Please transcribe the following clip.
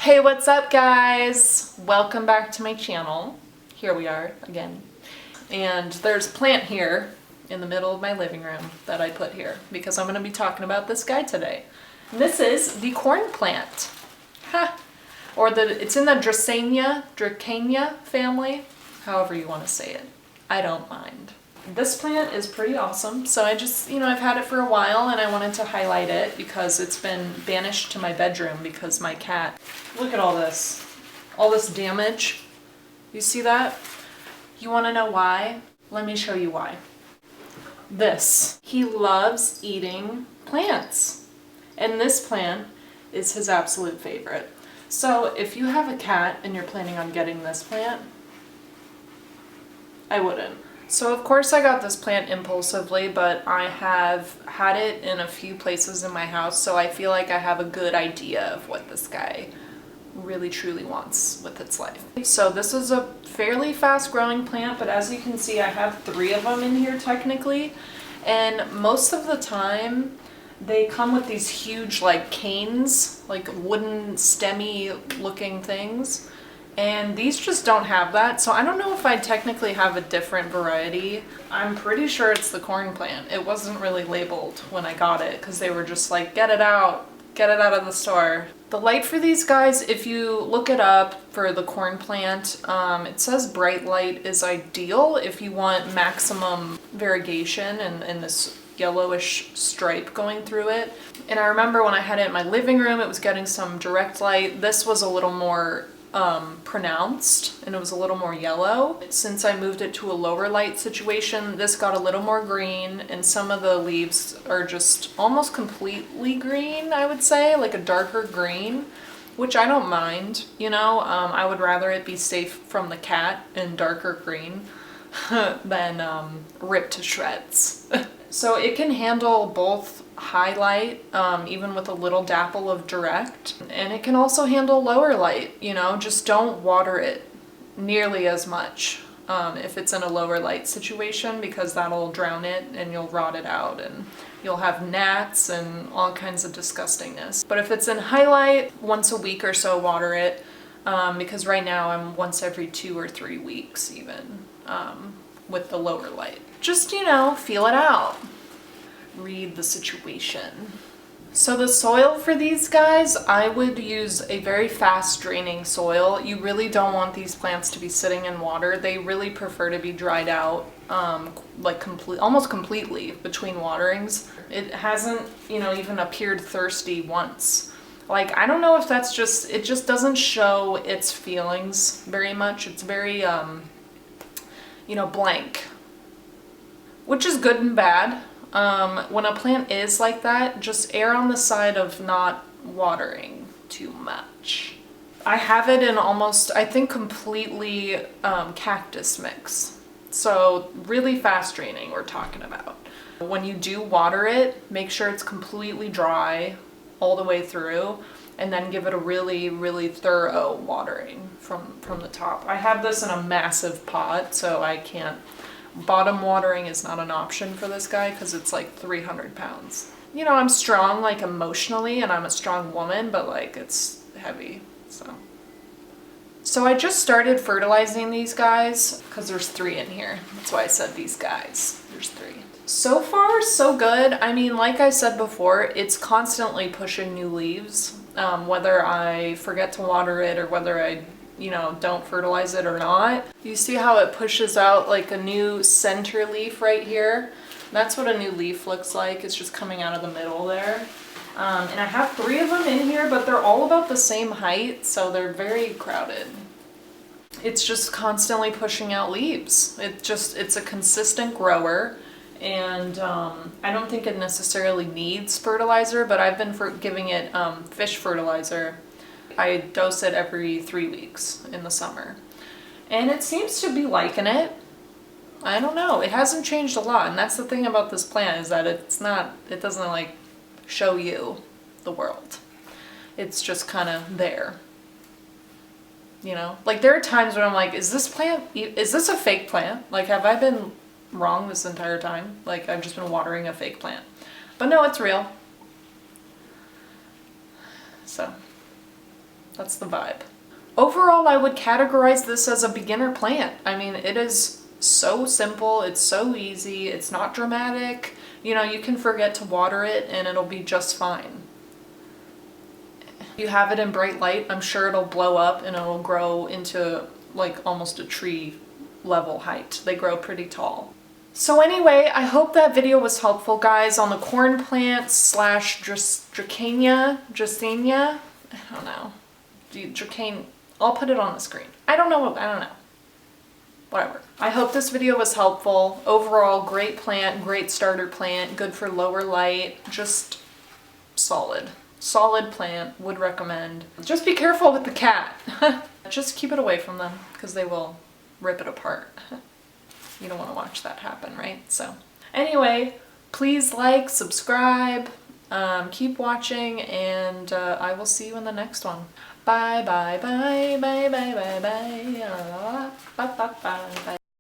Hey, what's up guys? Welcome back to my channel. Here we are again. And there's a plant here in the middle of my living room that I put here because I'm going to be talking about this guy today. And this is the corn plant. Ha! Or it's in the Dracaena family, however you want to say it. I don't mind. This plant is pretty awesome, so I just, I've had it for a while and I wanted to highlight it because it's been banished to my bedroom because my cat, look at all this damage. You see that? You want to know why? Let me show you why. He loves eating plants, and this plant is his absolute favorite. So if you have a cat and you're planning on getting this plant, I wouldn't. So of course I got this plant impulsively, but I have had it in a few places in my house, so I feel like I have a good idea of what this guy really truly wants with its life. So this is a fairly fast growing plant, but as you can see I have 3 of them in here technically, and most of the time they come with these huge like canes, like wooden stemmy looking things. And these just don't have that, so I don't know if I technically have a different variety. I'm pretty sure it's the corn plant. It wasn't really labeled when I got it because they were just like, get it out of the store. The light for these guys, if you look it up for the corn plant, it says bright light is ideal if you want maximum variegation and this yellowish stripe going through it. And I remember when I had it in my living room, it was getting some direct light. This was a little more pronounced and it was a little more yellow. Since I moved it to a lower light situation, this got a little more green, and some of the leaves are just almost completely green, I would say, like a darker green, which I don't mind, I would rather it be safe from the cat and darker green than ripped to shreds. So it can handle both highlight, even with a little dapple of direct, and it can also handle lower light, just don't water it nearly as much if it's in a lower light situation, because that'll drown it and you'll rot it out and you'll have gnats and all kinds of disgustingness. But if it's in highlight, once a week or so water it, because right now I'm once every 2 or 3 weeks even with the lower light. Just, feel it out. Read the situation. So the soil for these guys, I would use a very fast draining soil. You really don't want these plants to be sitting in water. They really prefer to be dried out almost completely between waterings. It hasn't, even appeared thirsty once. Like, I don't know if that's it just doesn't show its feelings very much. It's very, blank, which is good and bad. When a plant is like that, just err on the side of not watering too much. I have it in almost, I think, completely cactus mix. So really fast draining we're talking about. When you do water it, make sure it's completely dry all the way through, and then give it a really, really thorough watering from the top. I have this in a massive pot, so I can't. Bottom watering is not an option for this guy because it's like 300 pounds. I'm strong like emotionally, and I'm a strong woman, but like it's heavy, so I just started fertilizing these guys because there's 3 in here. That's why I said these guys. There's 3. So far, so good. I mean, like I said before, it's constantly pushing new leaves, whether I forget to water it or whether I don't fertilize it or not. You see how it pushes out like a new center leaf right here? That's what a new leaf looks like. It's just coming out of the middle there. And I have 3 of them in here, but they're all about the same height, so they're very crowded. It's just constantly pushing out leaves. It's a consistent grower, and I don't think it necessarily needs fertilizer, but I've been giving it fish fertilizer. I dose it every 3 weeks in the summer, and it seems to be liking it. I don't know, it hasn't changed a lot, and that's the thing about this plant, is that it doesn't like show you the world. It's just kind of there, like there are times when I'm like, is this a fake plant? Like, have I been wrong this entire time? Like, I've just been watering a fake plant. But no, it's real. So That's the vibe. Overall, I would categorize this as a beginner plant. I mean, it is so simple, it's so easy, it's not dramatic. You know, you can forget to water it and it'll be just fine. You have it in bright light, I'm sure it'll blow up and it'll grow into like almost a tree level height. They grow pretty tall. So anyway, I hope that video was helpful, guys, on the corn plant slash Dracaena, I don't know. Dracaena, I'll put it on the screen. I don't know. Whatever. I hope this video was helpful. Overall, great plant, great starter plant, good for lower light, just solid. Solid plant, would recommend. Just be careful with the cat. Just keep it away from them, because they will rip it apart. You don't want to watch that happen, right? So anyway, please like, subscribe, keep watching, and I will see you in the next one. Bye, bye, bye, bye, bye, bye, bye, bye, bye, bye.